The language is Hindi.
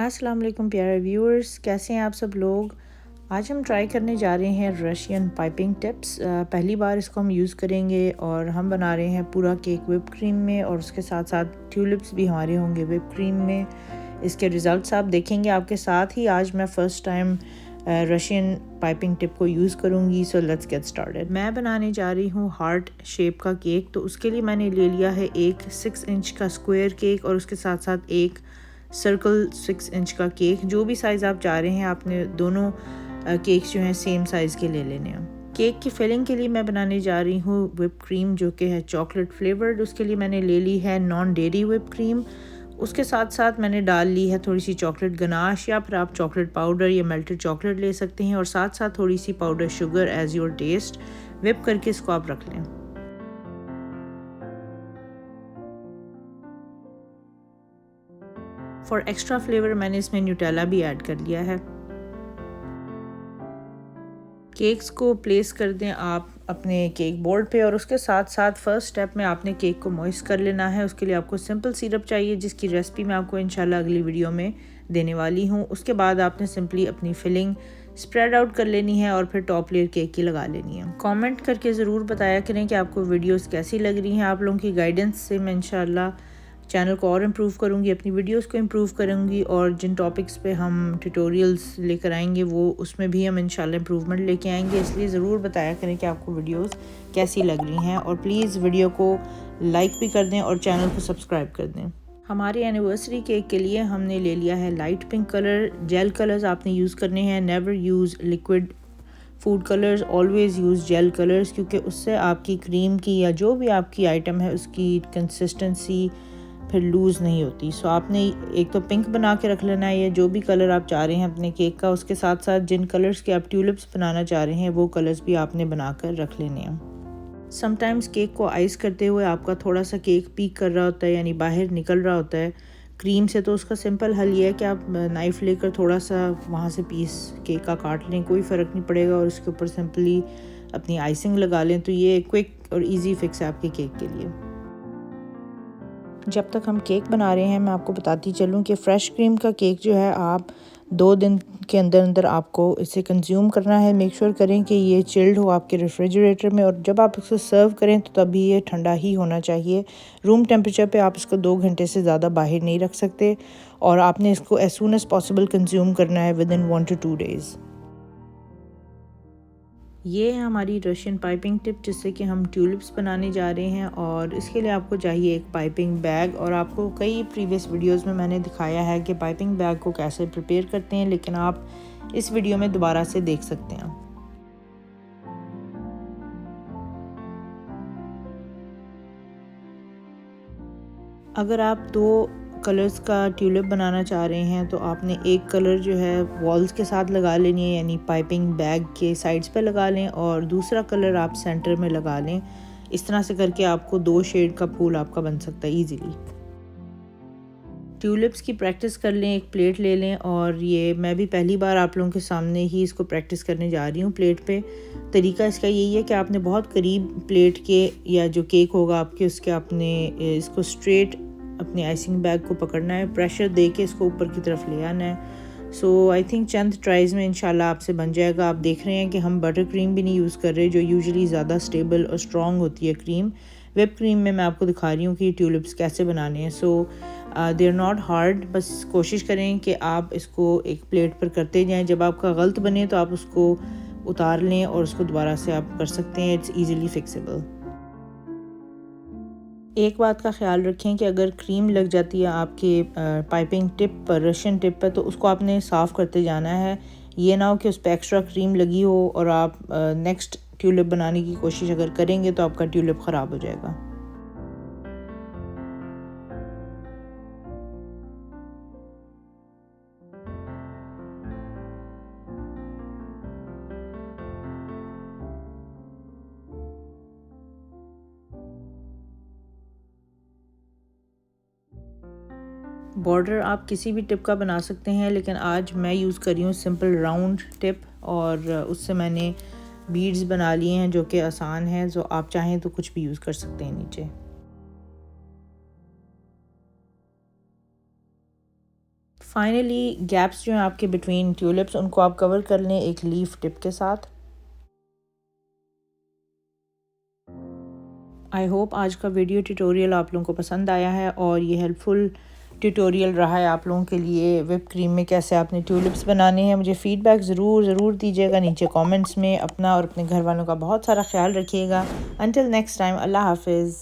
अस्सलाम वालेकुम प्यारे व्यूअर्स, कैसे हैं आप सब लोग। आज हम ट्राई करने जा रहे हैं रशियन पाइपिंग टिप्स। पहली बार इसको हम यूज़ करेंगे और हम बना रहे हैं पूरा केक व्हिप क्रीम में और उसके साथ साथ ट्यूलिप्स भी हमारे होंगे व्हिप क्रीम में। इसके रिज़ल्ट्स आप देखेंगे आपके साथ ही। आज मैं first time Russian piping tip को यूज़ करूँगी। So let's get started. मैं बनाने जा रही हूँ हार्ट शेप का केक। तो उसके लिए मैंने ले लिया है एक 6 इंच का स्क्वायर केक और उसके साथ साथ एक सर्कल 6 इंच का केक। जो भी साइज़ आप चाह रहे हैं आपने दोनों केक्स जो हैं सेम साइज़ के ले लेने हैं। केक की फिलिंग के लिए मैं बनाने जा रही हूँ व्हिप क्रीम जो कि है चॉकलेट फ्लेवर्ड। उसके लिए मैंने ले ली है नॉन डेयरी व्हिप क्रीम। उसके साथ साथ मैंने डाल ली है थोड़ी सी चॉकलेट गनाश या फिर आप चॉकलेट पाउडर या मेल्टेड चॉकलेट ले सकते हैं और साथ साथ थोड़ी सी powder sugar as your taste. Whip करके इसको आप रख लें। फॉर एक्स्ट्रा फ्लेवर मैंने इसमें न्यूटेला भी ऐड कर लिया है। केक्स को प्लेस कर दें आप अपने केक बोर्ड पे और उसके साथ साथ फर्स्ट स्टेप में आपने केक को मॉइस्ट कर लेना है। उसके लिए आपको सिंपल सिरप चाहिए जिसकी रेसिपी मैं आपको इंशाल्लाह अगली वीडियो में देने वाली हूँ। उसके बाद आपने सिंपली अपनी फिलिंग स्प्रेड आउट कर लेनी है और फिर टॉप लेयर केक की लगा लेनी है। कमेंट करके ज़रूर बताया करें कि आपको वीडियोस कैसी लग रही हैं। आप लोगों की गाइडेंस से मैं इंशाल्लाह चैनल को और इम्प्रूव करूँगी, अपनी वीडियोस को इम्प्रूव करूँगी और जिन टॉपिक्स पे हम ट्यूटोरियल्स लेकर आएंगे वो उसमें भी हम इंशाल्लाह इम्प्रूवमेंट लेके आएंगे। इसलिए ज़रूर बताया करें कि आपको वीडियोस कैसी लग रही हैं और प्लीज़ वीडियो को लाइक भी कर दें और चैनल को सब्सक्राइब कर दें। हमारी एनिवर्सरी केक के लिए हमने ले लिया है light pink colour. Gel colours आपने यूज़ करने हैं। Never use liquid food colours, always use gel colours क्योंकि उससे आपकी क्रीम की या जो भी आपकी आइटम है उसकी कंसिस्टेंसी फिर लूज़ नहीं होती। सो आपने एक तो पिंक बना के रख लेना है या जो भी कलर आप चाह रहे हैं अपने केक का। उसके साथ साथ जिन कलर्स के आप ट्यूलिप्स बनाना चाह रहे हैं वो कलर्स भी आपने बना कर रख लेने हैं। समटाइम्स केक को आइस करते हुए आपका थोड़ा सा केक पीक कर रहा होता है यानी बाहर निकल रहा होता है क्रीम से। तो उसका सिंपल हल ये है कि आप नाइफ़ लेकर थोड़ा सा वहाँ से पीस केक का काट लें, कोई फ़र्क नहीं पड़ेगा और उसके ऊपर सिंपली अपनी आइसिंग लगा लें। तो ये क्विक और ईजी फिक्स है आपके केक के लिए। जब तक हम केक बना रहे हैं मैं आपको बताती चलूँ कि फ़्रेश क्रीम का केक जो है आप 2 दिन के अंदर अंदर आपको इसे कंज्यूम करना है। मेक श्योर करें कि ये चिल्ड हो आपके रेफ्रिजरेटर में और जब आप इसको सर्व करें तो तभी ये ठंडा ही होना चाहिए। रूम टेम्परेचर पे आप इसको 2 घंटे से ज़्यादा बाहर नहीं रख सकते और आपने इसको as soon as possible consume करना है विद इन 1 to 2 days। ये है हमारी रशियन पाइपिंग टिप जिससे कि हम ट्यूलिप्स बनाने जा रहे हैं और इसके लिए आपको चाहिए एक पाइपिंग बैग। और आपको कई प्रीवियस वीडियोस में मैंने दिखाया है कि पाइपिंग बैग को कैसे प्रिपेयर करते हैं, लेकिन आप इस वीडियो में दोबारा से देख सकते हैं। अगर आप 2 कलर्स का ट्यूलिप बनाना चाह रहे हैं तो आपने एक कलर जो है वॉल्स के साथ लगा लेनी है यानी पाइपिंग बैग के साइड्स पे लगा लें और दूसरा कलर आप सेंटर में लगा लें। इस तरह से करके आपको 2 शेड का फूल आपका बन सकता है ईजीली। ट्यूलिप्स की प्रैक्टिस कर लें, एक प्लेट ले लें और ये मैं भी पहली बार आप लोगों के सामने ही इसको प्रैक्टिस करने जा रही हूँ प्लेट पे। तरीका इसका यही है कि आपने बहुत करीब प्लेट के या जो केक होगा आपके उसके आपने इसको स्ट्रेट अपने आइसिंग बैग को पकड़ना है, प्रेशर दे के इसको ऊपर की तरफ ले आना है। सो आई थिंक चंद ट्राइज़ में इंशाल्लाह आपसे बन जाएगा। आप देख रहे हैं कि हम बटर क्रीम भी नहीं यूज़ कर रहे जो यूजुअली ज़्यादा स्टेबल और स्ट्रॉन्ग होती है क्रीम। व्हिप क्रीम में मैं आपको दिखा रही हूँ कि ट्यूलिप्स कैसे बनाने हैं। सो दे आर नॉट हार्ड, बस कोशिश करें कि आप इसको एक प्लेट पर करते जाएं। जब आपका गलत बने तो आप उसको उतार लें और उसको दोबारा से आप कर सकते हैं। It's easily fixable. एक बात का ख्याल रखें कि अगर क्रीम लग जाती है आपके पाइपिंग टिप पर, रशियन टिप पर, तो उसको आपने साफ़ करते जाना है। ये ना हो कि उस पर एक्स्ट्रा क्रीम लगी हो और आप नेक्स्ट ट्यूलिप बनाने की कोशिश अगर करेंगे तो आपका ट्यूलिप ख़राब हो जाएगा। बॉर्डर आप किसी भी टिप का बना सकते हैं लेकिन आज मैं यूज़ कर रही हूँ सिंपल राउंड टिप और उससे मैंने बीड्स बना लिए हैं जो कि आसान है। जो आप चाहें तो कुछ भी यूज़ कर सकते हैं नीचे। फाइनली गैप्स जो हैं आपके बिटवीन ट्यूलिप्स, उनको आप कवर कर लें एक लीफ टिप के साथ। आई होप आज का वीडियो ट्यूटोरियल आप लोगों को पसंद आया है और ये हेल्पफुल ट्यूटोरियल रहा है आप लोगों के लिए व्हिप क्रीम में कैसे आपने ट्यूलिप्स बनाने हैं। मुझे फ़ीडबैक ज़रूर दीजिएगा नीचे कमेंट्स में। अपना और अपने घर वालों का बहुत सारा ख्याल रखिएगा। अंटिल नेक्स्ट टाइम, अल्लाह हाफिज़।